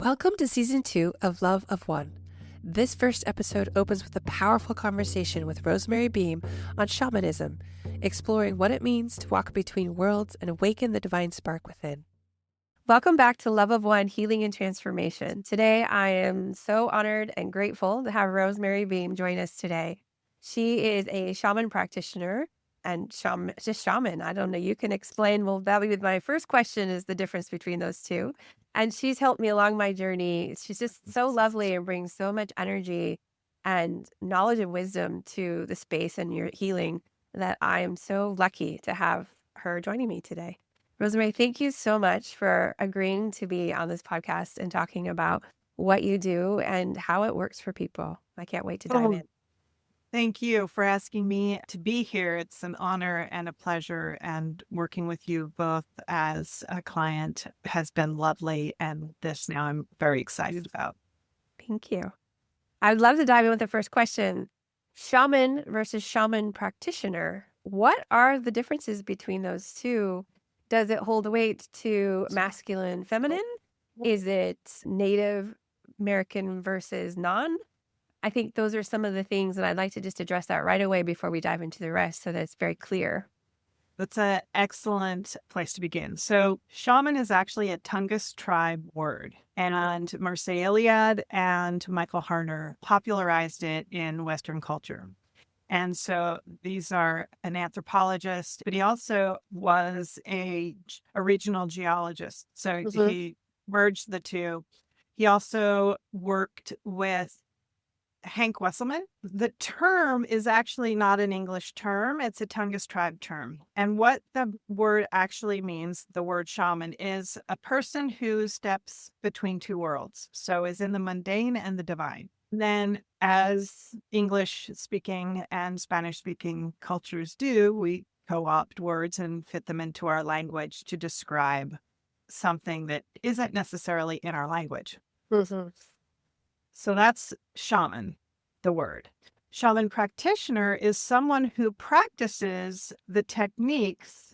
Welcome to Season 2 of Love of One. This first episode opens with a powerful conversation with Rosemary Beam on shamanism, exploring what it means to walk between worlds and awaken the divine spark within. Welcome back to Love of One, Healing and Transformation. Today, I am so honored and grateful to have Rosemary Beam join us today. She is a shaman practitioner and just shaman. I don't know. You can explain. Well, that would be my first question is the difference between those two. And she's helped me along my journey. She's just so lovely and brings so much energy and knowledge and wisdom to the space and your healing that I am so lucky to have her joining me today. Rosemary, thank you so much for agreeing to be on this podcast and talking about what you do and how it works for people. I can't wait to dive in. Thank you for asking me to be here. It's an honor and a pleasure, and working with you both as a client has been lovely, and this now I'm very excited about. Thank you. I would love to dive in with the first question. Shaman versus shaman practitioner. What are the differences between those two? Does it hold weight to masculine, feminine? Is it Native American versus non? I think those are some of the things that I'd like to just address that right away before we dive into the rest so that it's very clear. That's an excellent place to begin. So shaman is actually a Tungus tribe word, and Mircea Eliade and Michael Harner popularized it in Western culture. And so these are an anthropologist, but he also was a regional geologist. So he merged the two. He also worked with Hank Wesselman. The term is actually not an English term. It's a Tungus tribe term. And what the word actually means, the word shaman, is a person who steps between two worlds. So is in the mundane and the divine. Then, as English-speaking and Spanish-speaking cultures do, we co-opt words and fit them into our language to describe something that isn't necessarily in our language. So that's shaman, the word. Shaman practitioner is someone who practices the techniques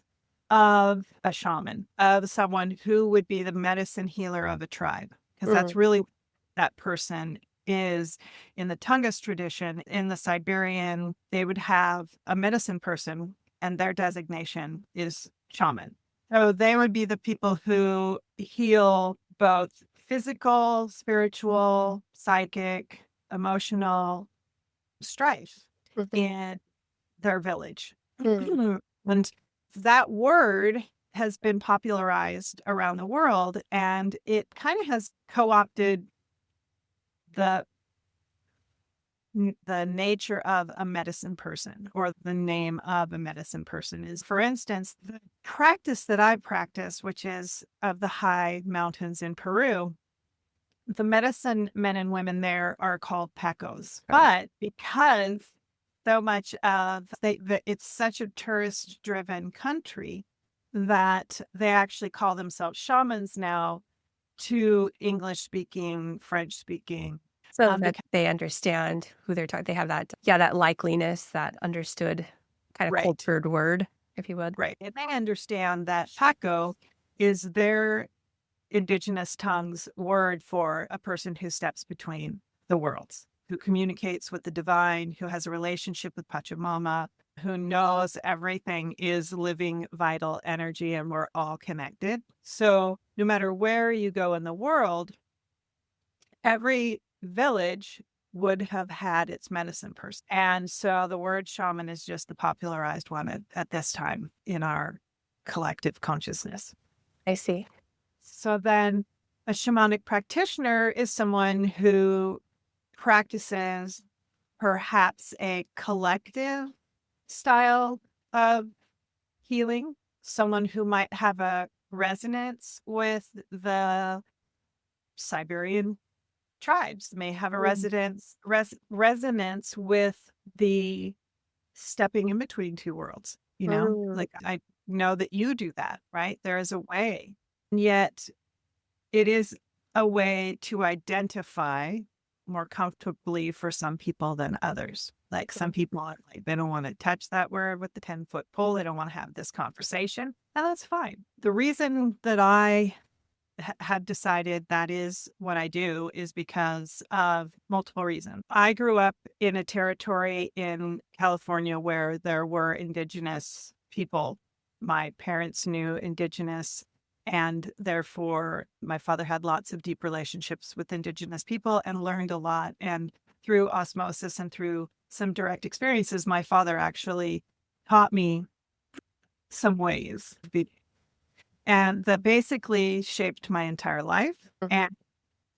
of a shaman, of someone who would be the medicine healer of a tribe, because that's really what that person is. In the Tungus tradition, in the Siberian, they would have a medicine person, and their designation is shaman. So they would be the people who heal both physical, spiritual, psychic, emotional strife in their village. And that word has been popularized around the world, and it kind of has co-opted the nature of a medicine person, or the name of a medicine person is, for instance, the practice that I practice, which is of the high mountains in Peru. The medicine men and women there are called Pacos, but because so much of it's such a tourist-driven country that they actually call themselves shamans now to English-speaking, French-speaking. So that they understand who they're talking. They have that likeliness, that understood kind of cultured word, if you would. Right. And they understand that Paco is their indigenous tongue's word for a person who steps between the worlds, who communicates with the divine, who has a relationship with Pachamama, who knows everything is living, vital energy, and we're all connected. So no matter where you go in the world, every village would have had its medicine person. And so the word shaman is just the popularized one at this time in our collective consciousness. I see. So then a shamanic practitioner is someone who practices perhaps a collective style of healing, someone who might have a resonance with the Siberian tribes, may have a resonance with the stepping in between two worlds. You know, like I know that you do that, right? There is a way, and yet it is a way to identify more comfortably for some people than others. Like some people are like, they don't want to touch that word with the 10-foot pole. They don't want to have this conversation. And that's fine. The reason that I had decided that is what I do is because of multiple reasons. I grew up in a territory in California where there were indigenous people. My parents knew indigenous, and therefore my father had lots of deep relationships with indigenous people and learned a lot. And through osmosis and through some direct experiences, my father actually taught me some ways. And that basically shaped my entire life.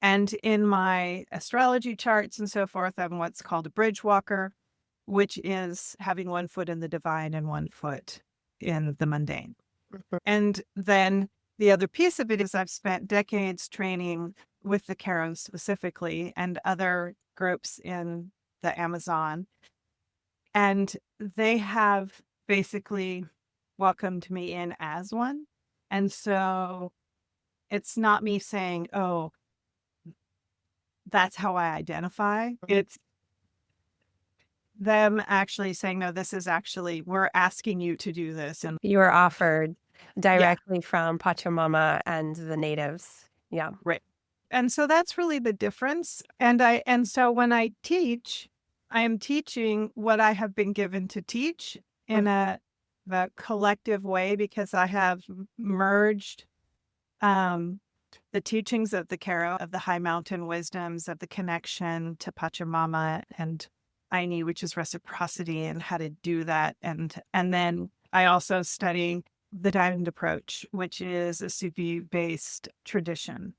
And in my astrology charts and so forth, I'm what's called a bridge walker, which is having one foot in the divine and one foot in the mundane. And then the other piece of it is I've spent decades training with the Karo specifically and other groups in the Amazon. And they have basically welcomed me in as one. And so it's not me saying, oh, that's how I identify. It's them actually saying, no, this is actually, we're asking you to do this. And You were offered directly from Pachamama and the natives. Yeah. right. And so that's really the difference. And so when I teach, I am teaching what I have been given to teach in the collective way, because I have merged the teachings of the Karo, of the high mountain wisdoms, of the connection to Pachamama and Aini, which is reciprocity and how to do that. And then I also study the diamond approach, which is a Sufi-based tradition,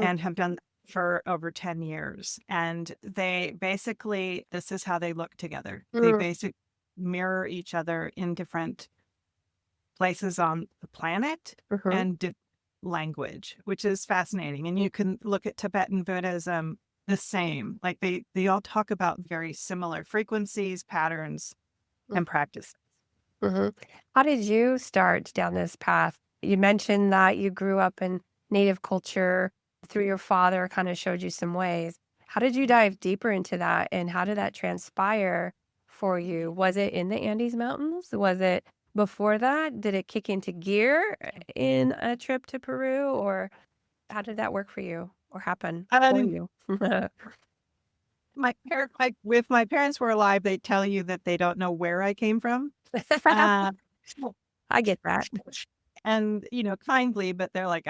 and have done that for over 10 years. And they basically, this is how they look together. They basically mirror each other in different places on the planet and language, which is fascinating. And you can look at Tibetan Buddhism the same. Like they all talk about very similar frequencies, patterns, and practices. How did you start down this path? You mentioned that you grew up in Native culture through your father, kind of showed you some ways. How did you dive deeper into that, and how did that transpire for you? Was it in the Andes Mountains? Was it before that? Did it kick into gear in a trip to Peru, or how did that work for you or happen for you? If my parents were alive, they tell you that they don't know where I came from. I get that. And, kindly, but they're like,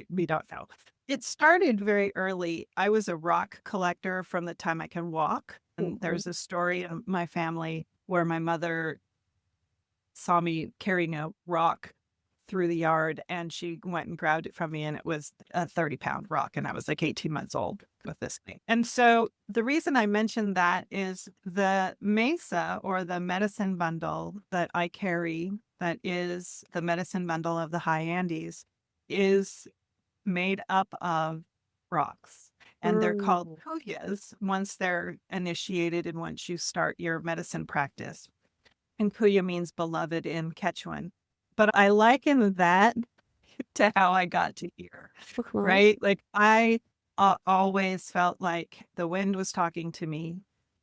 we don't know. It started very early. I was a rock collector from the time I can walk. And there's a story in my family where my mother saw me carrying a rock through the yard, and she went and grabbed it from me, and it was a 30-pound rock, and I was like 18 months old with this thing. And so the reason I mentioned that is the mesa, or the medicine bundle that I carry, that is the medicine bundle of the high Andes, is made up of rocks. And they're called kuyas once they're initiated and once you start your medicine practice. And kuya means beloved in Quechuan. But I liken that to how I got to here, right? Like I always felt like the wind was talking to me.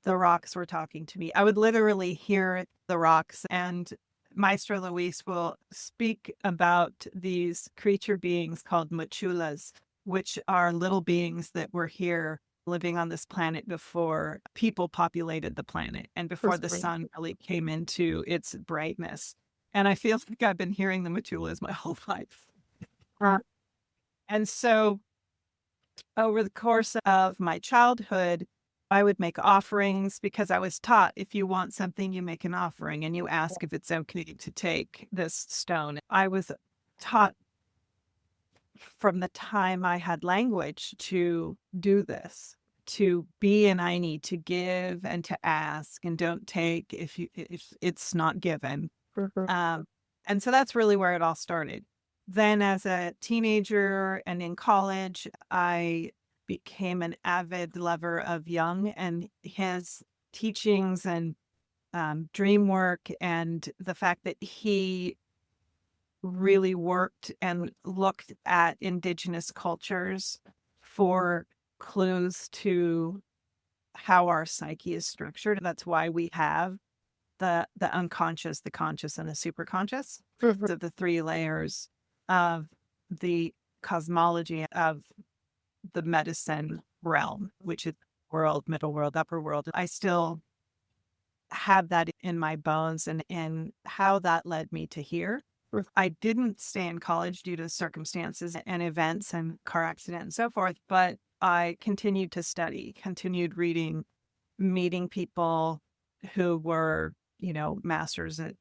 The rocks were talking to me. I would literally hear the rocks, and Maestro Luis will speak about these creature beings called machulas, which are little beings that were here living on this planet before people populated the planet and before the sun really came into its brightness. And I feel like I've been hearing the machulas my whole life. And so over the course of my childhood, I would make offerings because I was taught if you want something, you make an offering and you ask if it's okay to take this stone. I was taught from the time I had language to do this, to be an Aini, to give and to ask, and don't take if it's not given. And so that's really where it all started. Then as a teenager and in college, I became an avid lover of Jung and his teachings and dream work, and the fact that he really worked and looked at indigenous cultures for clues to how our psyche is structured. That's why we have the unconscious, the conscious, and the superconscious. So the three layers of the cosmology of the medicine realm, which is world, middle world, upper world. I still have that in my bones and in how that led me to here. I didn't stay in college due to circumstances and events and car accident and so forth, but I continued to study, continued reading, meeting people who were, masters at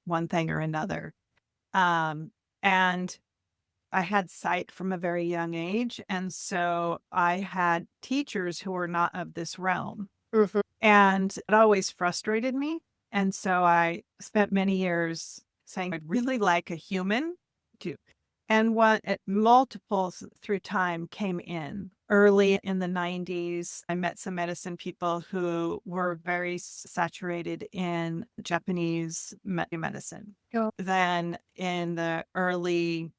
one thing or another. And I had sight from a very young age. And so I had teachers who were not of this realm. Mhm. And it always frustrated me. And so I spent many years saying, I'd really like a human to. And what at multiples through time came in. Early in the 90s, I met some medicine people who were very saturated in Japanese medicine. Cool. Then in the early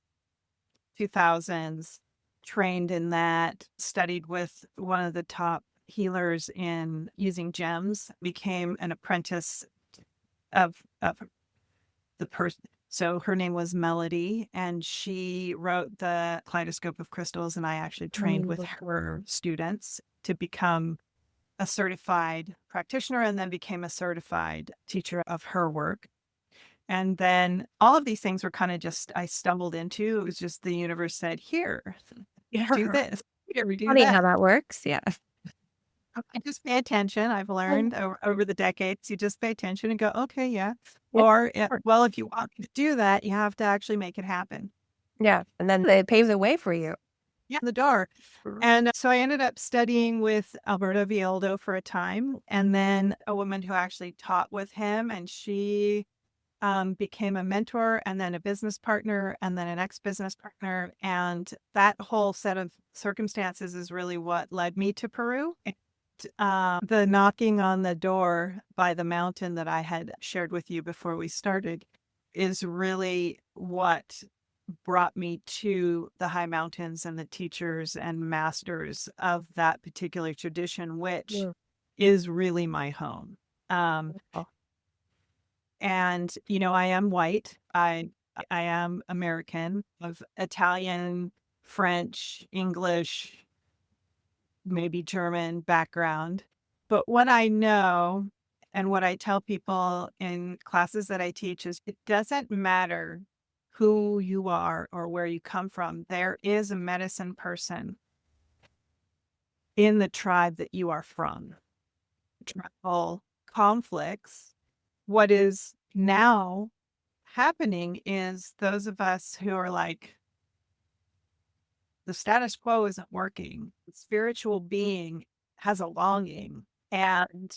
2000s, trained in that, studied with one of the top healers in using gems, became an apprentice of the person. So her name was Melody, and she wrote the Kaleidoscope of Crystals, and I actually trained with her students to become a certified practitioner and then became a certified teacher of her work. And then all of these things were kind of just, I stumbled into. It was just the universe said, here, do this. Here, do Funny that. how that works. Yeah. I just pay attention. I've learned over the decades, you just pay attention and go, okay, yeah. Yep. Or, well, if you want to do that, you have to actually make it happen. Yeah. And then they pave the way for you. Yeah, the door. And so I ended up studying with Alberto Villoldo for a time, and then a woman who actually taught with him, and she became a mentor and then a business partner and then an ex-business partner. And that whole set of circumstances is really what led me to Peru. The knocking on the door by the mountain that I had shared with you before we started is really what brought me to the high mountains and the teachers and masters of that particular tradition, which is really my home. And, I am white. I am American, of Italian, French, English, maybe German background. But what I know and what I tell people in classes that I teach is it doesn't matter who you are or where you come from. There is a medicine person in the tribe that you are from. Tribal conflicts. What is now happening is those of us who are like, the status quo isn't working. The spiritual being has a longing, and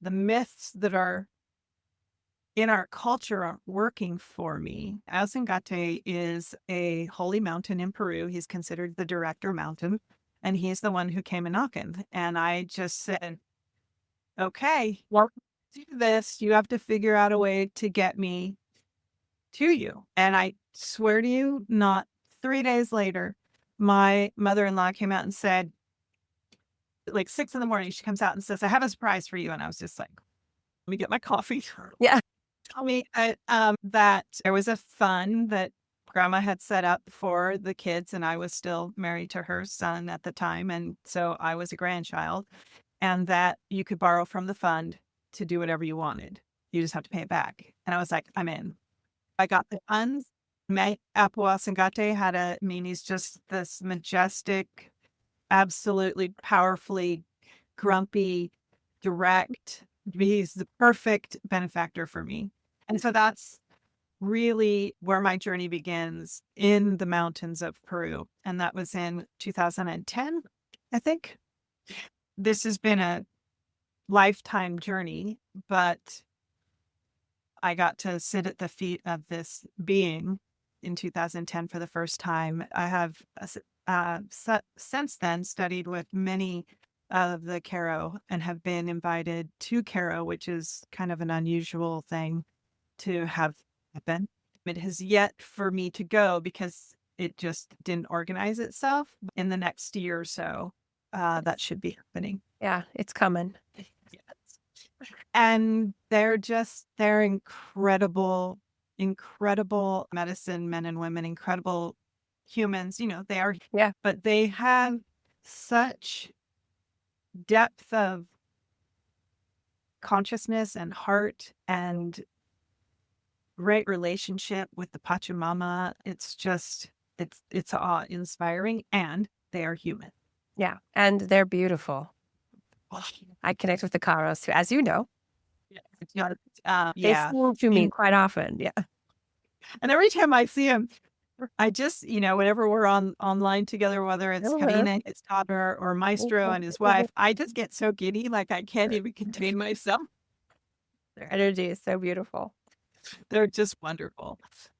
the myths that are in our culture aren't working for me. Azangate is a holy mountain in Peru. He's considered the director mountain, and he's the one who came a knocking. And I just said, okay, well, do this. You have to figure out a way to get me to you. And I swear to you, not 3 days later, my mother-in-law came out and said, like 6 a.m, she comes out and says, I have a surprise for you. And I was just like, let me get my coffee. Yeah. Tell me that there was a fund that grandma had set up for the kids, and I was still married to her son at the time. And so I was a grandchild, and that you could borrow from the fund to do whatever you wanted. You just have to pay it back. And I was like, I'm in. I got the funds. Apua Sangate he's just this majestic, absolutely powerfully grumpy, direct. He's the perfect benefactor for me. And so that's really where my journey begins, in the mountains of Peru. And that was in 2010, I think. This has been a lifetime journey, but I got to sit at the feet of this being in 2010 for the first time. I have since then studied with many of the Karo and have been invited to Karo, which is kind of an unusual thing to have happen. It has yet for me to go because it just didn't organize itself. In the next year or so, that should be happening. Yeah, it's coming. Yes. And they're incredible, incredible medicine men and women, incredible humans, they are, Yeah. but they have such depth of consciousness and heart and great relationship with the Pachamama. It's just, it's awe-inspiring, and they are human. Yeah. And they're beautiful. I connect with the Karos too, as you know. They Yeah. seem to me quite often. Yeah. And every time I see him, I just, whenever we're online together, whether it's Karina, his daughter, or Maestro and his wife, I just get so giddy, like I can't even contain myself. Their energy is so beautiful. They're just wonderful.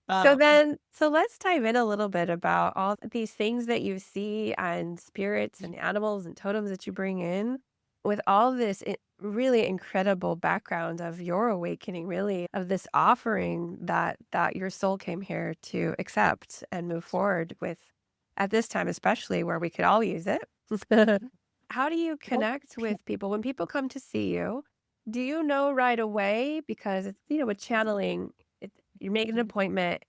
So let's dive in a little bit about all these things that you see and spirits and animals and totems that you bring in with all this really incredible background of your awakening, really, of this offering that your soul came here to accept and move forward with at this time, especially where we could all use it. How do you connect with people when people come to see you? Do you know right away? Because it's, with channeling, you make an appointment,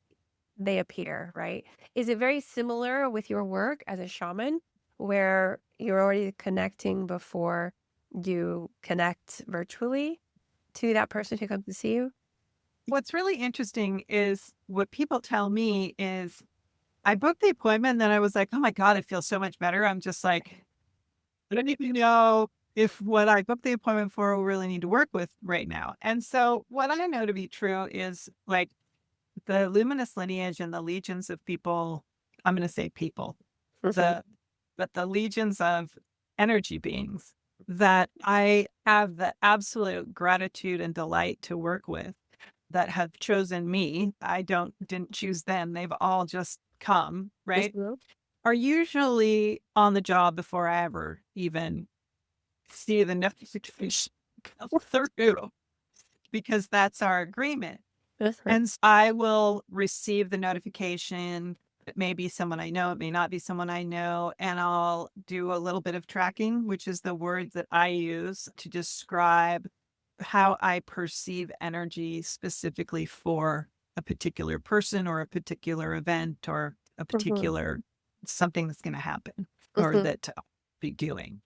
they appear, right? Is it very similar with your work as a shaman where you're already connecting before you connect virtually to that person who comes to see you? What's really interesting is what people tell me is I booked the appointment and then I was like, oh my God, I feel so much better. I'm just like, I don't even know if what I booked the appointment for will really need to work with right now. And so what I know to be true is like the luminous lineage and the legions of people, I'm going to say people, but the legions of energy beings that I have the absolute gratitude and delight to work with that have chosen me. I didn't choose them. They've all just come, right? Are usually on the job before I ever even see the notification come through, because that's our agreement. And I will receive the notification. It may be someone I know, it may not be someone I know, and I'll do a little bit of tracking, which is the word that I use to describe how I perceive energy specifically for a particular person or a particular event or a particular something that's going to happen or that I'll be doing.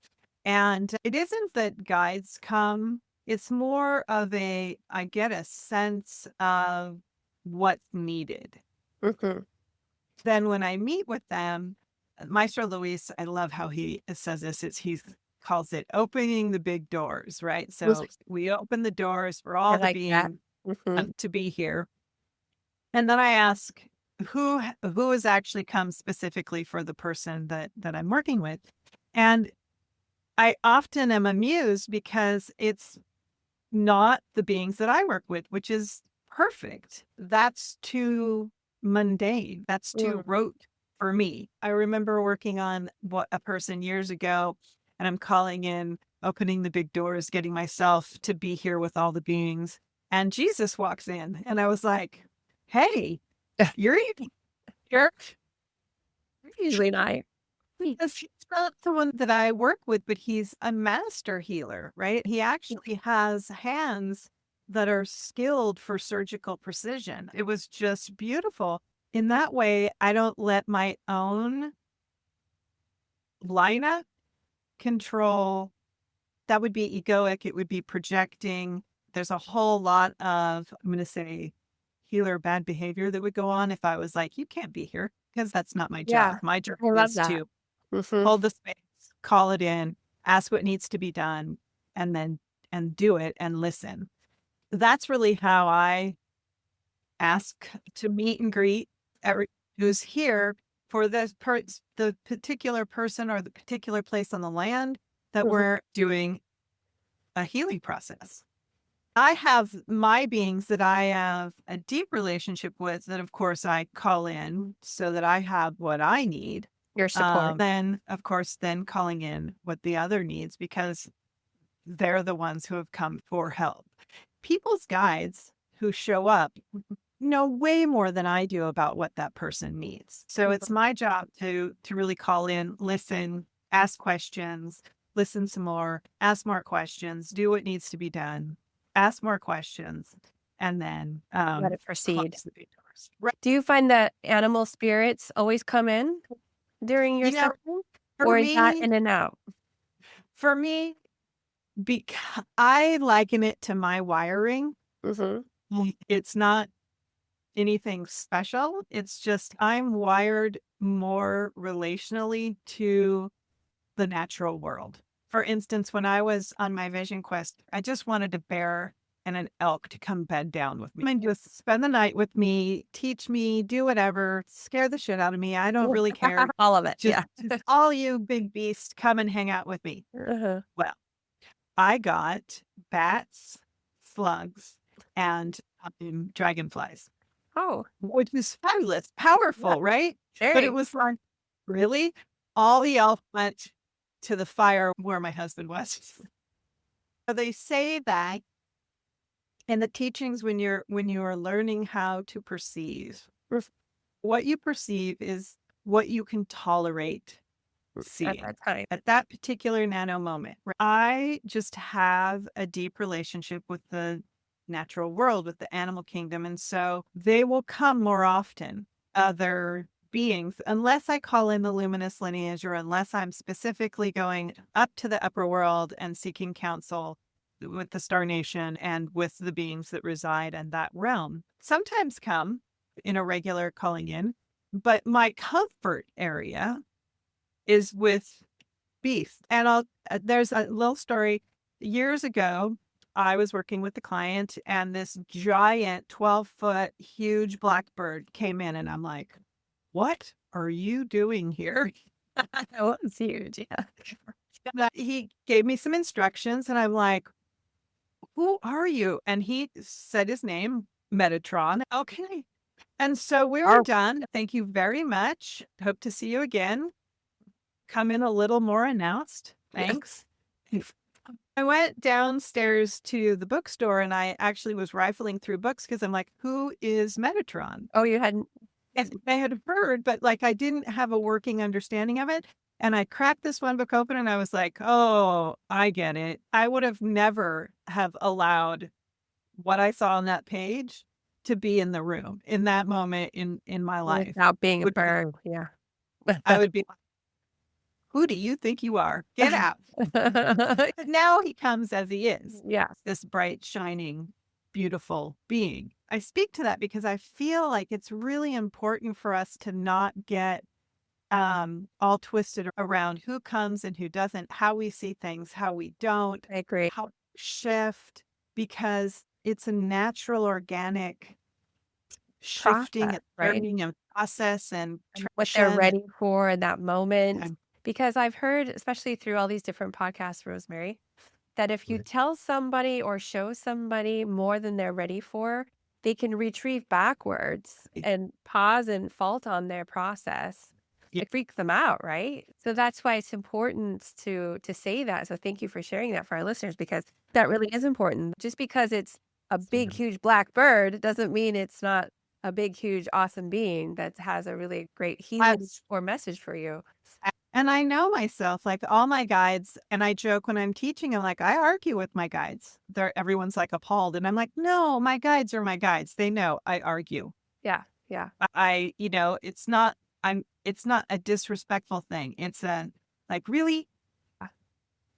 And it isn't that guides come, it's more of I get a sense of what's needed. Then when I meet with them, Maestro Luis, I love how he says this, he calls it opening the big doors, right? So we open the doors for all the beings to be here. And then I ask who has actually come specifically for the person that I'm working with. And I often am amused because it's not the beings that I work with, which is perfect. That's too mundane. That's too rote for me. I remember working on a person years ago, and I'm calling in, opening the big doors, getting myself to be here with all the beings. And Jesus walks in, and I was like, hey, you're here. Usually not. Because he's not someone that I work with, but he's a master healer, right? He actually has hands that are skilled for surgical precision. It was just beautiful. In that way, I don't let my own lineup control. That would be egoic. It would be projecting. There's a whole lot of, I'm going to say, healer bad behavior that would go on if I was like, you can't be here, because that's not my job. My job is to hold the space, call it in, ask what needs to be done, and do it and listen. That's really how I ask to meet and greet everyone who's here for the particular person or the particular place on the land that we're doing a healing process. I have my beings that I have a deep relationship with that, of course, I call in so that I have what I need. Your support. Then, of course, calling in what the other needs, because they're the ones who have come for help. People's guides who show up know way more than I do about what that person needs. So it's my job to really call in, listen, ask questions, listen some more, ask more questions, do what needs to be done, ask more questions, and then let it proceed. Right. Do you find that animal spirits always come in during your session, For or is that me, in and out? for me, because I liken it to my wiring. Mm-hmm. It's not anything special. It's just I'm wired more relationally to the natural world. For instance, when I was on my vision quest, I just wanted a bear and an elk to come bed down with me and just spend the night with me, teach me, do whatever, scare the shit out of me. I don't really care. All of it. Just, Yeah. just all you big beasts, come and hang out with me. Uh-huh. Well, I got bats, slugs, and dragonflies, Oh, which is fabulous, powerful, yeah. right? But it Very. was like, really? All the elf went to the fire where my husband was. So they say that in the teachings, when you are learning how to perceive, what you perceive is what you can tolerate At seeing that time. at that particular nano moment. I just have a deep relationship with the natural world, with the animal kingdom. And so they will come more often, other beings, unless I call in the luminous lineage or unless I'm specifically going up to the upper world and seeking counsel with the Star Nation and with the beings that reside in that realm. Sometimes come in a regular calling in, but my comfort area is with beasts. And there's a little story. Years ago, I was working with the client and this giant 12-foot huge blackbird came in and I'm like, what are you doing here? That was huge. Yeah. He gave me some instructions and I'm like, who are you? And he said his name, Metatron. Okay. And so we were done. Thank you very much. Hope to see you again. Come in a little more announced. Thanks. Yes. I went downstairs to the bookstore and I actually was rifling through books because I'm like, who is Metatron? Oh, you hadn't. And I had heard, but like I didn't have a working understanding of it. And I cracked this one book open and I was like, oh, I get it. I would have never have allowed what I saw on that page to be in the room in that moment in my life. Without being a bird. Yeah. I would be like, who do you think you are? Get out. But now he comes as he is. Yes. This bright, shining, beautiful being. I speak to that because I feel like it's really important for us to not get all twisted around who comes and who doesn't, how we see things, how we don't, I agree. how we shift, because it's a natural, organic shifting Process, and right? learning and process and And what they're traction. ready for in that moment. And Because I've heard, especially through all these different podcasts, Rosemary, that if you tell somebody or show somebody more than they're ready for, they can retrieve backwards and pause and fault on their process. Yeah. It freaks them out, right? So that's why it's important to say that. So thank you for sharing that for our listeners, because that really is important. Just because it's a big, huge black bird doesn't mean it's not a big, huge, awesome being that has a really great healing or message for you. And I know myself, like all my guides, and I joke when I'm teaching, I'm like, I argue with my guides. Everyone's like appalled. And I'm like, no, my guides are my guides. They know I argue. Yeah. Yeah. It's not a disrespectful thing. It's a like, really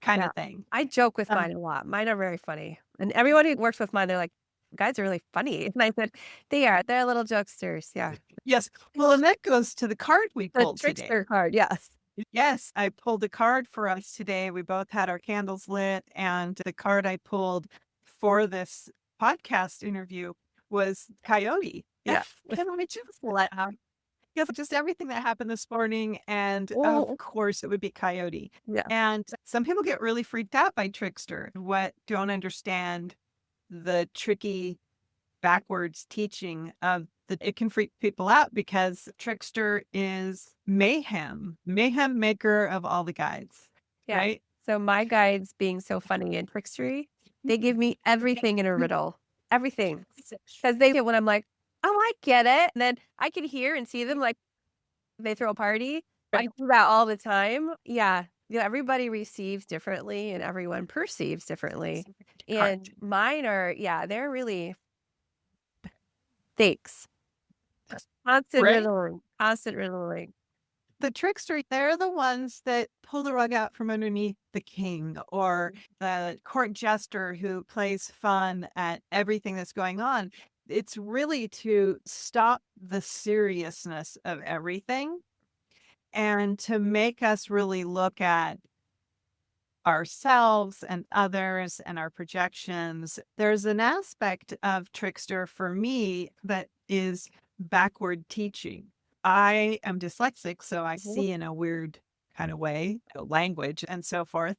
kind Yeah. of thing. I joke with mine a lot. Mine are very funny. And everyone who works with mine, they're like, guys are really funny. And I said, they are. They're little jokesters. Yeah. Yes. Well, and that goes to the card we The pulled today. trickster card. Yes. Yes, I pulled a card for us today. We both had our candles lit, and the card I pulled for this podcast interview was Coyote. Yeah. Can I just let out? Yeah, just everything that happened this morning, and Oh. of course, it would be Coyote. Yeah. And some people get really freaked out by Trickster, don't understand the tricky backwards teaching of that it can freak people out because Trickster is mayhem maker of all the guides. Yeah. Right. So my guides being so funny and trickstery, they give me everything in a riddle. Everything. Because they get when I'm like, oh, I get it. And then I can hear and see them like they throw a party. I do that all the time. Yeah. Everybody receives differently and everyone perceives differently. And mine are, they're really thanks. Constant right? riddling. Constant riddling. The trickster, they're the ones that pull the rug out from underneath the king or the court jester who plays fun at everything that's going on. It's really to stop the seriousness of everything and to make us really look at ourselves and others and our projections. There's an aspect of trickster for me that is backward teaching. I am dyslexic, so I Mhm. see in a weird kind of way, language and so forth.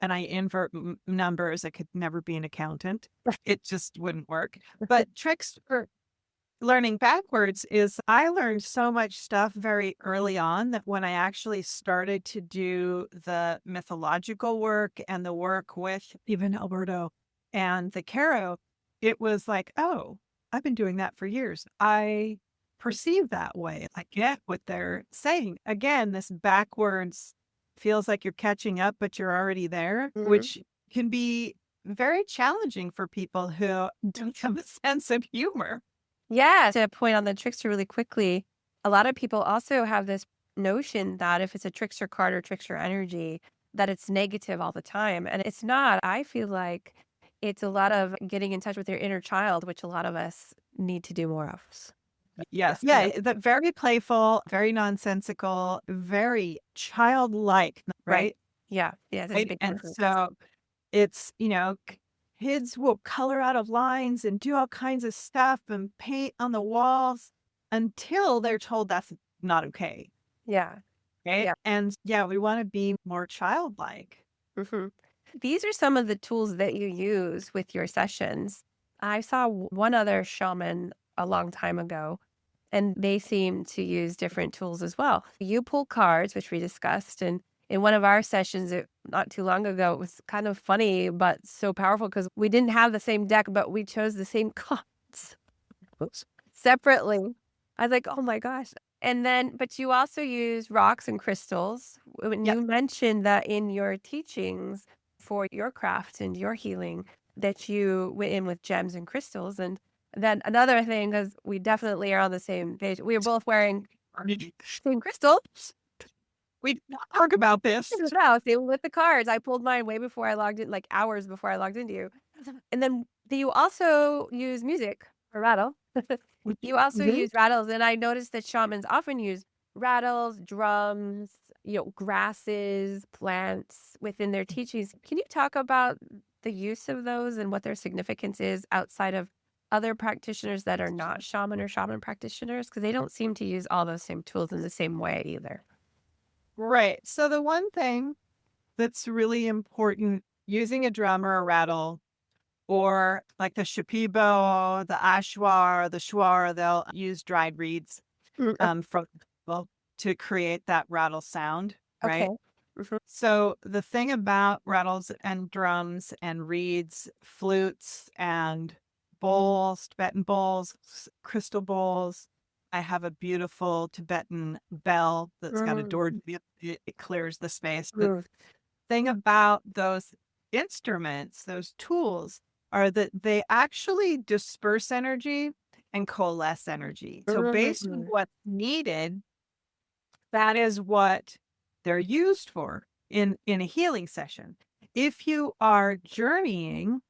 And I invert numbers. I could never be an accountant. It just wouldn't work. But trickster learning backwards is I learned so much stuff very early on that when I actually started to do the mythological work and the work with even Alberto and the Caro, it was like, oh, I've been doing that for years. I perceive that way. I get what they're saying. Again, this backwards feels like you're catching up, but you're already there, Mhm. which can be very challenging for people who don't have a sense of humor. Yeah, to point on the trickster really quickly, a lot of people also have this notion that if it's a trickster card or trickster energy, that it's negative all the time. And it's not. I feel like it's a lot of getting in touch with your inner child, which a lot of us need to do more of. Yes. Yeah. Yeah. That very playful, very nonsensical, very childlike, Right. right? Yeah. Yeah. There's a Right. big And difference. so it's, kids will color out of lines and do all kinds of stuff and paint on the walls until they're told that's not okay. Yeah. Right. Yeah. And yeah, we want to be more childlike. hmm These are some of the tools that you use with your sessions. I saw one other shaman a long time ago, and they seem to use different tools as well. You pull cards, which we discussed, and in one of our sessions not too long ago, it was kind of funny but so powerful because we didn't have the same deck, but we chose the same cards Oops. separately. I was like, oh my gosh. And then, but you also use rocks and crystals. When Yep. you mentioned that in your teachings for your craft and your healing, that you went in with gems and crystals. And then another thing, because we definitely are on the same page, we were both wearing same crystal. We did not talk about this. No, same with the cards. I pulled mine way before I logged in, like hours before I logged into you. And then do you also use music or rattle? You also Mhm. use rattles, and I noticed that shamans often use rattles, drums, grasses, plants within their teachings. Can you talk about the use of those and what their significance is outside of other practitioners that are not shaman or shaman practitioners? Because they don't seem to use all those same tools in the same way either. Right. So the one thing that's really important using a drum or a rattle or like the shapibo, the ashwar, the shwar, they'll use dried reeds Mm, from well, to create that rattle sound, okay. right? Mhm. So the thing about rattles and drums and reeds, flutes and bowls, Tibetan bowls, crystal bowls. I have a beautiful Tibetan bell that's got a Mm, door. It clears the space. The mm, thing about those instruments, those tools, are that they actually disperse energy and coalesce energy. So based on mm, what's needed, that is what they're used for in a healing session. If you are journeying,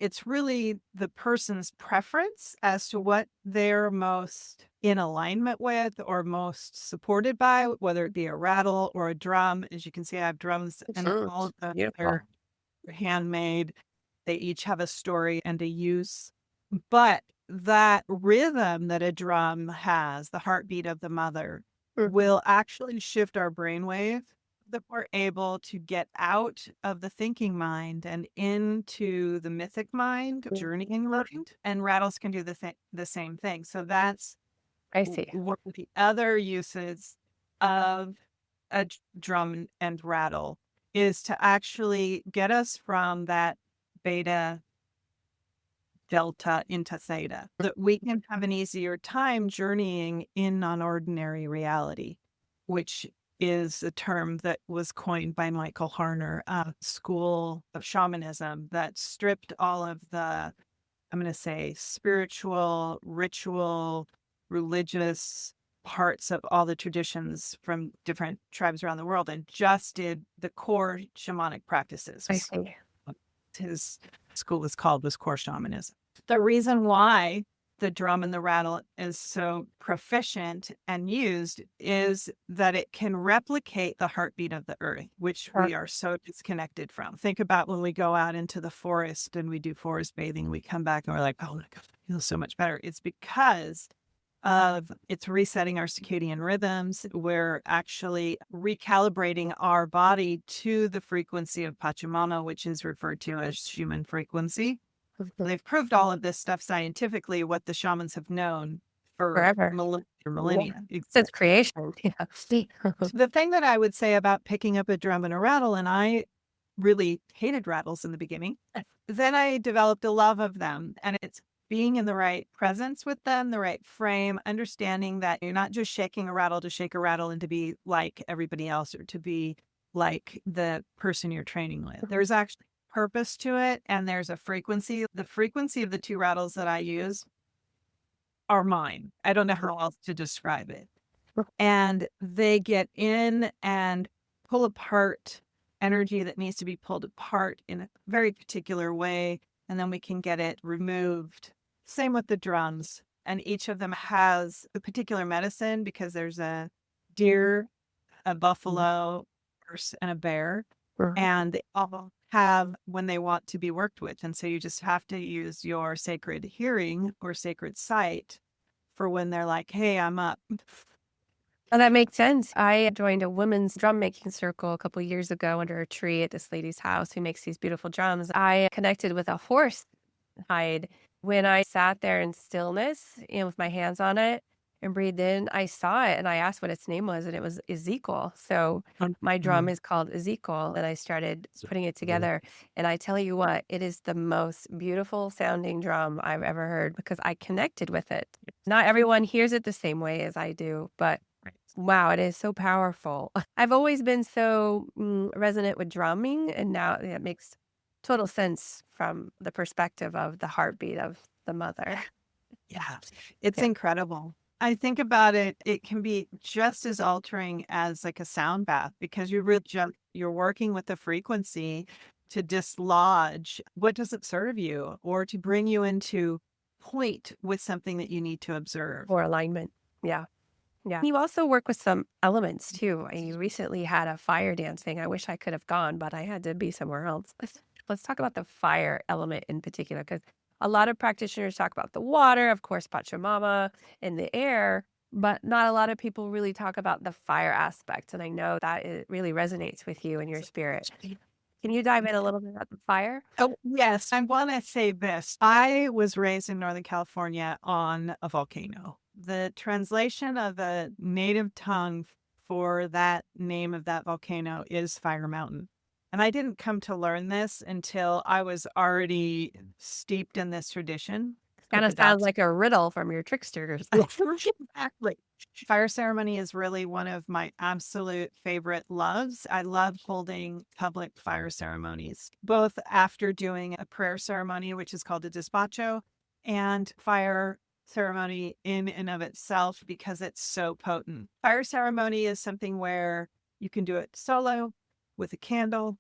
it's really the person's preference as to what they're most in alignment with or most supported by, whether it be a rattle or a drum. As you can see, I have drums and mm. all of them Beautiful. are handmade. They each have a story and a use. But that rhythm that a drum has, the heartbeat of the mother, Mhm. will actually shift our brainwave that we're able to get out of the thinking mind and into the mythic mind, Mm, journeying mind. And rattles can do the same thing. So that's I see. one of the other uses of a drum and rattle is to actually get us from that beta delta into theta, that we can have an easier time journeying in non-ordinary reality, which is a term that was coined by Michael Harner, a school of shamanism that stripped all of the, I'm going to say, spiritual, ritual, religious parts of all the traditions from different tribes around the world and just did the core shamanic practices. I see. His school was core shamanism. The reason why the drum and the rattle is so proficient and used is that it can replicate the heartbeat of the earth, which we are so disconnected from. Think about when we go out into the forest and we do forest bathing, we come back and we're like, oh my God, it feels so much better. It's because of it's resetting our circadian rhythms. We're actually recalibrating our body to the frequency of Pachamama, which is referred to as human frequency. They've proved all of this stuff scientifically, what the shamans have known for Forever. millennia. Since creation. Yeah. The thing that I would say about picking up a drum and a rattle, and I really hated rattles in the beginning, then I developed a love of them. And it's being in the right presence with them, the right frame, understanding that you're not just shaking a rattle to shake a rattle and to be like everybody else or to be like the person you're training with. There's actually purpose to it, and there's a frequency. The frequency of the two rattles that I use are mine. I don't know how else to describe it. And they get in and pull apart energy that needs to be pulled apart in a very particular way, and then we can get it removed. Same with the drums. And each of them has a particular medicine because there's a deer, a buffalo, and a bear. And they all have when they want to be worked with. And so you just have to use your sacred hearing or sacred sight for when they're like, hey, I'm up. Oh, that makes sense. I joined a women's drum making circle a couple years ago under a tree at this lady's house who makes these beautiful drums. I connected with a horse hide. When I sat there in stillness, with my hands on it and breathed in, I saw it and I asked what its name was, and it was Ezekiel. So my drum is called Ezekiel, and I started putting it together. And I tell you what, it is the most beautiful sounding drum I've ever heard because I connected with it. Not everyone hears it the same way as I do, but wow, it is so powerful. I've always been so resonant with drumming, and now it makes total sense from the perspective of the heartbeat of the mother. Yeah, it's incredible. I think about it, it can be just as altering as like a sound bath because you're working with the frequency to dislodge what doesn't serve you or to bring you into point with something that you need to observe. Or alignment. Yeah. Yeah. You also work with some elements too. You recently had a fire dancing. I wish I could have gone, but I had to be somewhere else. Let's talk about the fire element in particular, because a lot of practitioners talk about the water, of course, Pachamama, and the air, but not a lot of people really talk about the fire aspect. And I know that it really resonates with you and your spirit. Can you dive in a little bit about the fire? Oh, yes. I want to say this. I was raised in Northern California on a volcano. The translation of a native tongue for that name of that volcano is Fire Mountain. And I didn't come to learn this until I was already steeped in this tradition. Kind of sounds like a riddle from your tricksters. Exactly. Fire ceremony is really one of my absolute favorite loves. I love holding public fire ceremonies, both after doing a prayer ceremony, which is called a despacho, and fire ceremony in and of itself because it's so potent. Fire ceremony is something where you can do it solo with a candle.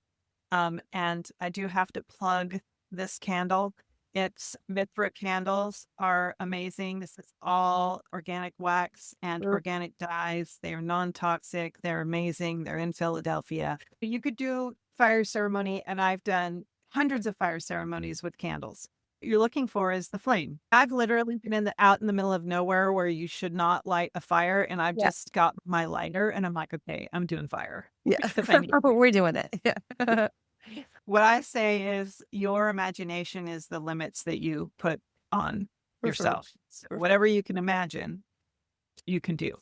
And I do have to plug this candle. It's Mithra candles are amazing. This is all organic wax and organic dyes. They are non-toxic. They're amazing. They're in Philadelphia. You could do fire ceremony, and I've done hundreds of fire ceremonies with candles. What you're looking for is the flame. I've literally been out in the middle of nowhere where you should not light a fire, and I've just got my lighter, and I'm like, okay, I'm doing fire. Yeah, we're doing it. Yeah. What I say is your imagination is the limits that you put on yourself. So whatever you can imagine, you can do.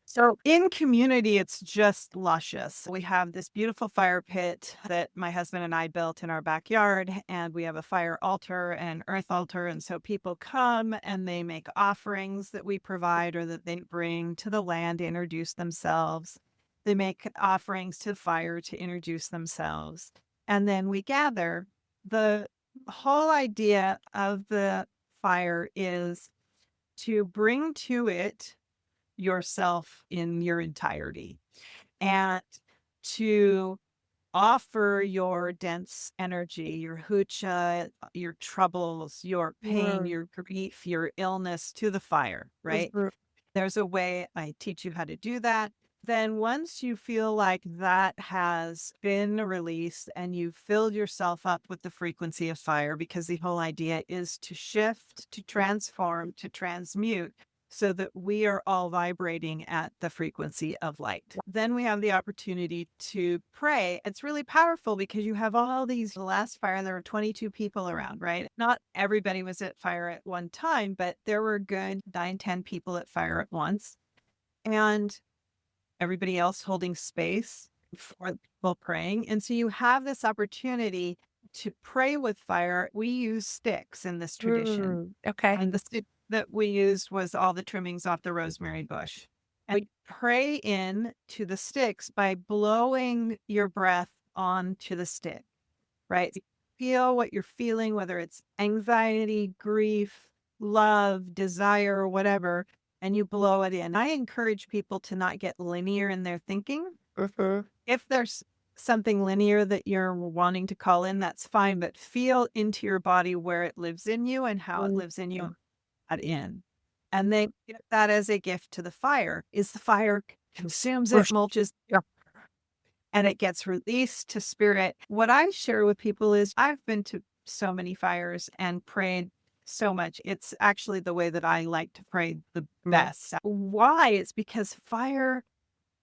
So in community, it's just luscious. We have this beautiful fire pit that my husband and I built in our backyard, and we have a fire altar and earth altar. And so people come and they make offerings that we provide or that they bring to the land to introduce themselves. They make offerings to fire to introduce themselves. And then we gather. The whole idea of the fire is to bring to it yourself in your entirety and to offer your dense energy, your hucha, your troubles, your pain, Mm. your grief, your illness to the fire, right? Mhm. There's a way I teach you how to do that. Then once you feel like that has been released and you filled yourself up with the frequency of fire, because the whole idea is to shift, to transform, to transmute so that we are all vibrating at the frequency of light. Then we have the opportunity to pray. It's really powerful because you have all these, the last fire, and there were 22 people around, right? Not everybody was at fire at one time, but there were good 9, 10 people at fire at once. And everybody else holding space for the people praying. And so you have this opportunity to pray with fire. We use sticks in this tradition. Okay. And the stick that we used was all the trimmings off the rosemary bush. And we pray in to the sticks by blowing your breath onto the stick, right? Feel what you're feeling, whether it's anxiety, grief, love, desire, whatever, and you blow it in. I encourage people to not get linear in their thinking. If there's something linear that you're wanting to call in, that's fine, but feel into your body where it lives in you and how it lives in you in. And then give that as a gift to the fire. Is the fire consumes it, mulches, and it gets released to spirit. What I share with people is I've been to so many fires and prayed so much. It's actually the way that I like to pray the best. Why? It's because fire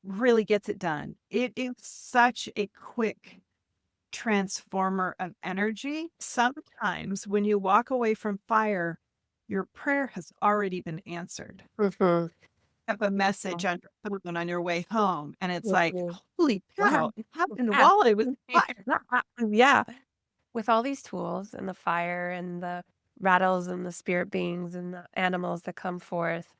really gets it done. It is such a quick transformer of energy. Sometimes when you walk away from fire, your prayer has already been answered. Have a message on your phone on your way home, and it's like, holy cow, it happened while I was in fire. Yeah. With all these tools and the fire and the rattles and the spirit beings and the animals that come forth,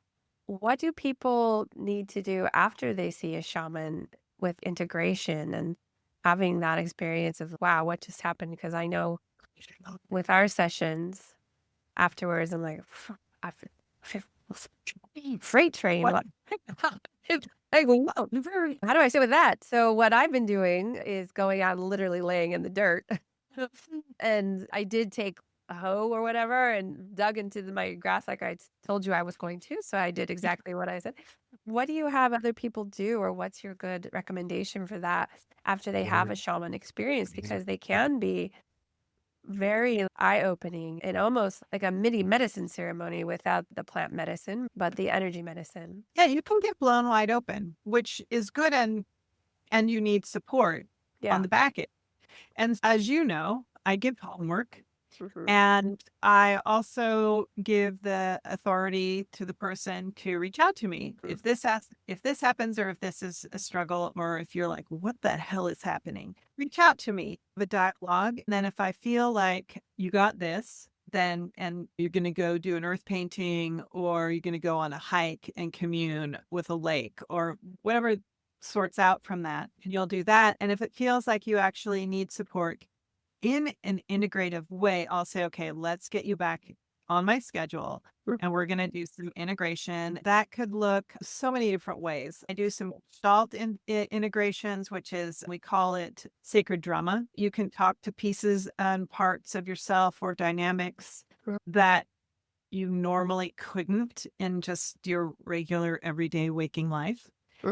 what do people need to do after they see a shaman with integration and having that experience of, wow, what just happened? Because I know with our sessions afterwards, I'm like, I feel freight train. What? How do I sit with that? So what I've been doing is going out and literally laying in the dirt. And I did take a hoe or whatever and dug into my grass like I told you I was going to. So I did exactly what I said. What do you have other people do, or what's your good recommendation for that after they have a shaman experience? Because they can be very eye-opening and almost like a mini medicine ceremony without the plant medicine, but the energy medicine. Yeah, you can get blown wide open, which is good, and you need support on the back end. And as you know, I give homework. And I also give the authority to the person to reach out to me if this happens, or if this is a struggle, or if you're like, what the hell is happening? Reach out to me, have a dialogue. And then if I feel like you got this, then, and you're going to go do an earth painting, or you're going to go on a hike and commune with a lake, or whatever sorts out from that, and you'll do that. And if it feels like you actually need support in an integrative way, I'll say, okay, let's get you back on my schedule, and we're going to do some integration. That could look so many different ways. I do some gestalt integrations, which is, we call it sacred drama. You can talk to pieces and parts of yourself or dynamics that you normally couldn't in just your regular everyday waking life.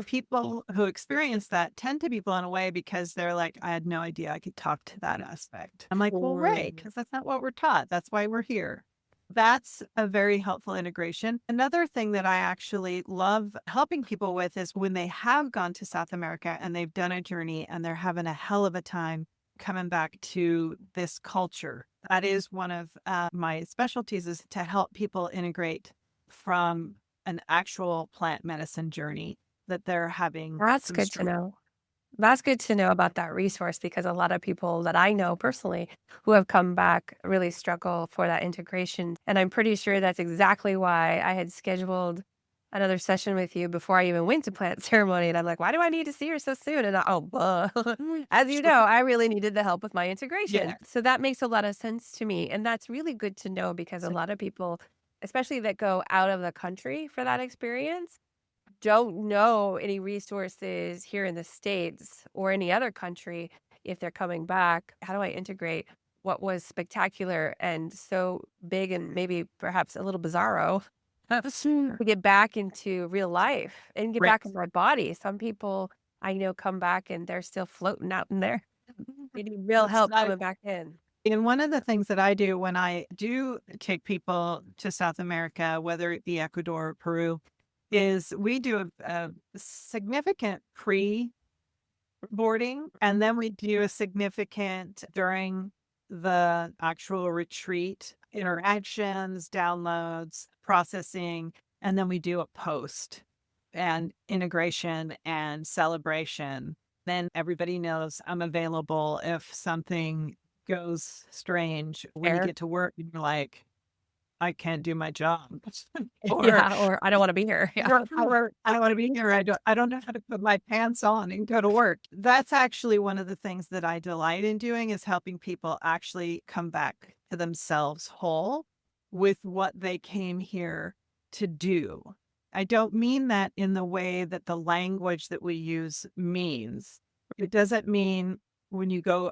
People who experience that tend to be blown away because they're like, I had no idea I could talk to that aspect. I'm like, well, right, because that's not what we're taught. That's why we're here. That's a very helpful integration. Another thing that I actually love helping people with is when they have gone to South America and they've done a journey and they're having a hell of a time coming back to this culture. That is one of my specialties, is to help people integrate from an actual plant medicine journey that they're having. That's good to know. That's good to know about that resource, because a lot of people that I know personally who have come back really struggle for that integration. And I'm pretty sure that's exactly why I had scheduled another session with you before I even went to plant ceremony. And I'm like, why do I need to see her so soon? And as you know, I really needed the help with my integration. Yeah. So that makes a lot of sense to me. And that's really good to know, because a lot of people especially that go out of the country for that experience, don't know any resources here in the States or any other country if they're coming back. How do I integrate what was spectacular and so big and maybe perhaps a little bizarro to get back into real life and get Right. back in my body? Some people I know come back and they're still floating out in there. They need real It's help not, coming back in. and one of the things that I do when I do take people to South America, whether it be Ecuador or Peru, is we do a significant pre-boarding, and then we do a significant during the actual retreat interactions, downloads, processing, and then we do a post and integration and celebration. Then everybody knows I'm available if something goes strange. When you Air. get to work, you're like, I can't do my job. or Yeah, or I don't want to be here. Yeah. or I don't want to be here. I don't know how to put my pants on and go to work. That's actually one of the things that I delight in doing, is helping people actually come back to themselves whole with what they came here to do. I don't mean that in the way that the language that we use means. It doesn't mean when you go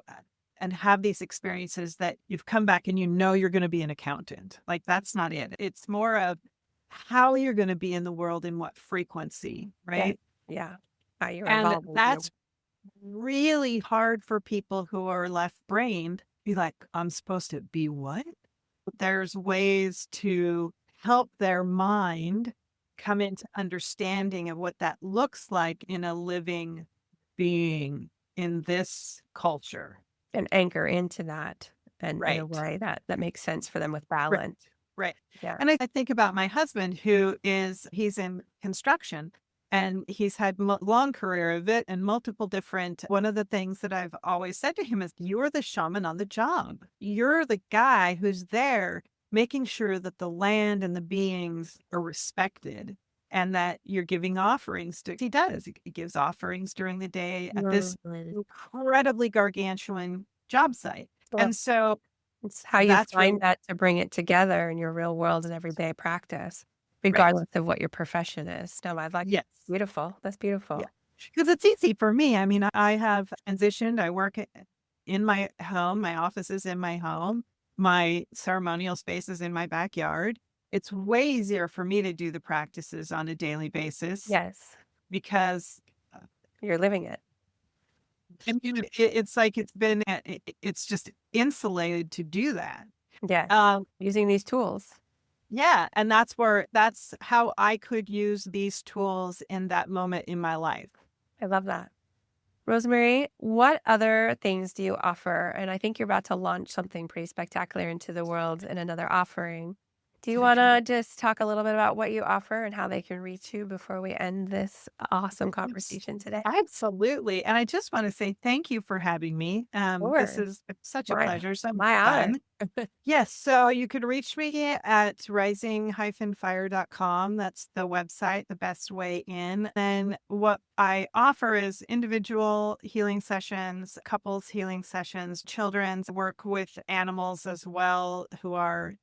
and have these experiences that you've come back and you know you're going to be an accountant. Like, that's not it. It's more of how you're going to be in the world, in what frequency, Yeah. right? Yeah. How you're And evolving. that's really hard for people who are left brained. Be like, I'm supposed to be what? There's ways to help their mind come into understanding of what that looks like in a living being in this culture. And anchor into that and in a Right. way that makes sense for them with Right. balance. Right. Yeah. And I think about my husband, he's in construction, and he's had long career of it and multiple different. One of the things that I've always said to him is, you're the shaman on the job. You're the guy who's there making sure that the land and the beings are respected, and that you're giving offerings to. He does. He gives offerings during the day at this incredibly gargantuan job site. Well, And so it's how you that's find really, that to bring it together in your real world and everyday practice, right. regardless of what your profession is. No, I like Yes. beautiful. That's beautiful. Yeah. Because it's easy for me. I mean, I have transitioned. I work in my home. My office is in my home. My ceremonial space is in my backyard. It's way easier for me to do the practices on a daily basis Yes. because You're living it. it's like it's just insulated to do that. Yes. Using these tools. Yeah. And that's how I could use these tools in that moment in my life. I love that. Rosemary, what other things do you offer? And I think you're about to launch something pretty spectacular into the world in another offering. Do you want to just talk a little bit about what you offer and how they can reach you before we end this awesome conversation today? Absolutely. And I just want to say thank you for having me. This Sure. is such a My, pleasure. So much my honor. fun. Yes. So you can reach me at rising-fire.com. That's the website, the best way in. Then what I offer is individual healing sessions, couples healing sessions, children's work with animals as well, who are,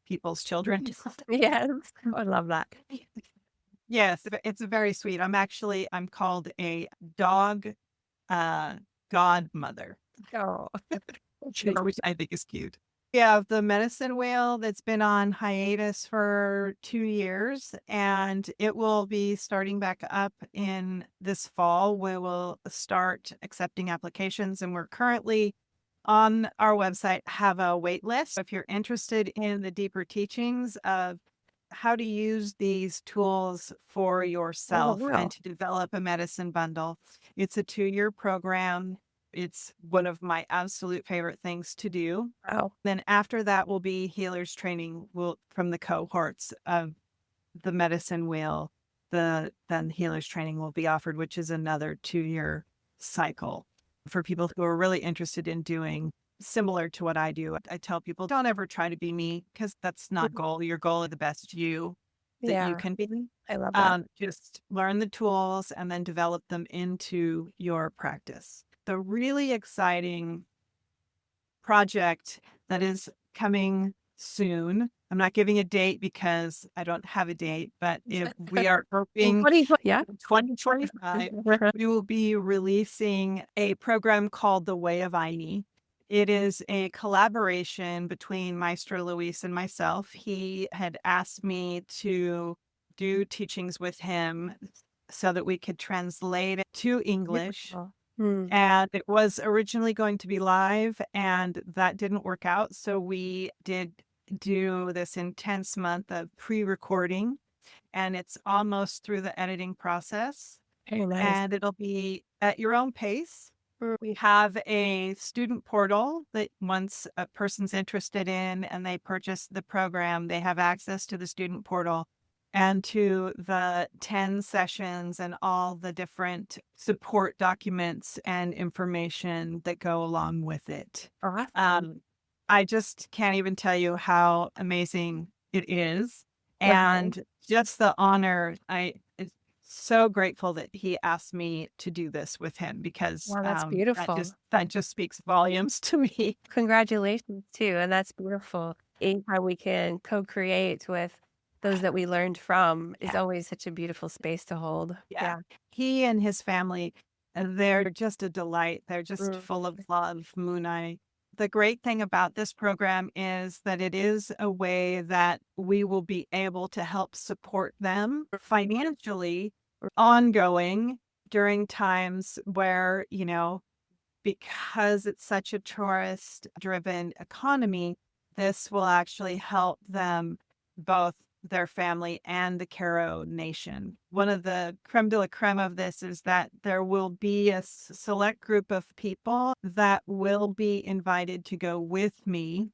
people's children. Yes. I love that. Yes, it's very sweet. I'm called a dog godmother, Oh, which I think is cute. We have the medicine wheel that's been on hiatus for 2 years, and it will be starting back up in this fall. We will start accepting applications, and we're currently on our website have a wait list. If you're interested in the deeper teachings of how to use these tools for yourself wow. and to develop a medicine bundle, it's a 2-year program. It's one of my absolute favorite things to do. Wow. Then after that will be healers training from the cohorts of the medicine wheel. Then healers training will be offered, which is another 2-year cycle for people who are really interested in doing similar to what I do. I tell people, don't ever try to be me, because that's not goal. Your goal is the best you that you Yeah. can be. I love that. Just learn the tools and then develop them into your practice. The really exciting project that is coming soon. I'm not giving a date because I don't have a date, but if we are hoping 2025, we will be releasing a program called The Way of Aini. It is a collaboration between Maestro Luis and myself. He had asked me to do teachings with him so that we could translate it to English. And it was originally going to be live, and that didn't work out. So we did do this intense month of pre-recording, and it's almost through the editing process. Very nice. And it'll be at your own pace. We have a student portal that once a person's interested in and they purchase the program, they have access to the student portal and to the 10 sessions and all the different support documents and information that go along with it. I just can't even tell you how amazing it is. And just the honor, I'm so grateful that he asked me to do this with him, because that's beautiful. That just speaks volumes to me. Congratulations too. And that's beautiful. Anytime we can co-create with those that we learned from is always such a beautiful space to hold. Yeah. He and his family, they're just a delight. They're just full of love, Moonai. The great thing about this program is that it is a way that we will be able to help support them financially ongoing during times where, because it's such a tourist-driven economy, this will actually help them, both their family and the Karo Nation. One of the creme de la creme of this is that there will be a select group of people that will be invited to go with me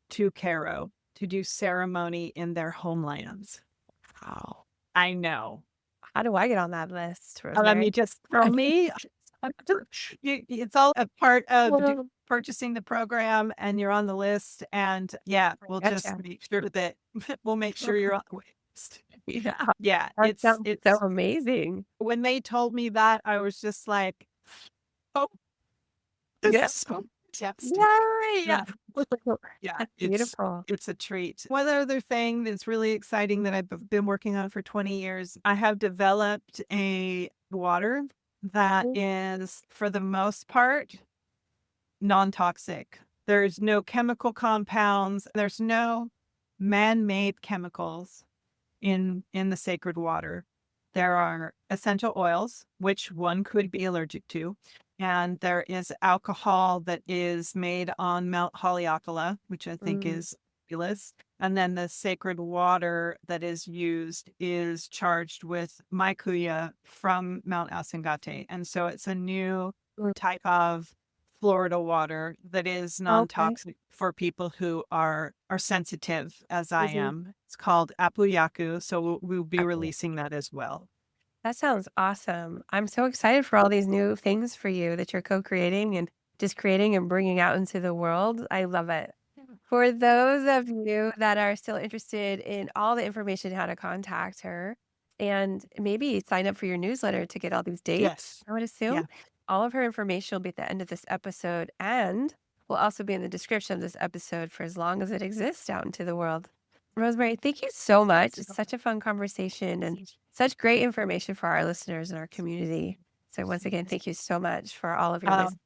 to Karo to do ceremony in their homelands. Wow. I know. How do I get on that list, Rosemary? Let me just, for me, it's all a part of purchasing the program, and you're on the list. And we'll just make sure that we'll make sure you're on the list. Yeah. It's so amazing. When they told me that, I was just like, oh, this is so devastating. Yeah. That's beautiful. It's a treat. One other thing that's really exciting that I've been working on for 20 years, I have developed a water that is, for the most part, non-toxic. There's no chemical compounds. There's no man-made chemicals in the sacred water. There are essential oils, which one could be allergic to. And there is alcohol that is made on Mount Haleakala, which I think is fabulous. And then the sacred water that is used is charged with maikuya from Mount Asangate. And so it's a new type of Florida water that is non-toxic for people who are sensitive, as I am. It's called Apuyaku. So we'll be releasing that as well. That sounds awesome. I'm so excited for all these new things for you that you're co-creating and just creating and bringing out into the world. I love it. For those of you that are still interested in all the information, how to contact her, and maybe sign up for your newsletter to get all these dates, I would assume. All of her information will be at the end of this episode, and will also be in the description of this episode for as long as it exists out into the world. Rosemary, thank you so much. It's such a fun conversation and such great information for our listeners and our community. So once again, thank you so much for all of your wisdom.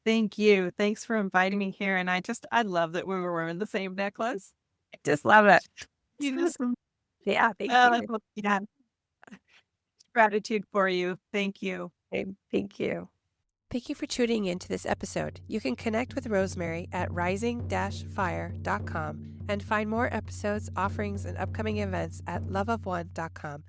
Thank you. Thanks for inviting me here. And I love that we were wearing the same necklace. I just love it. Thank you. Gratitude for you. Thank you. Thank you. Thank you for tuning in to this episode. You can connect with Rosemary at rising-fire.com and find more episodes, offerings, and upcoming events at loveofone.com.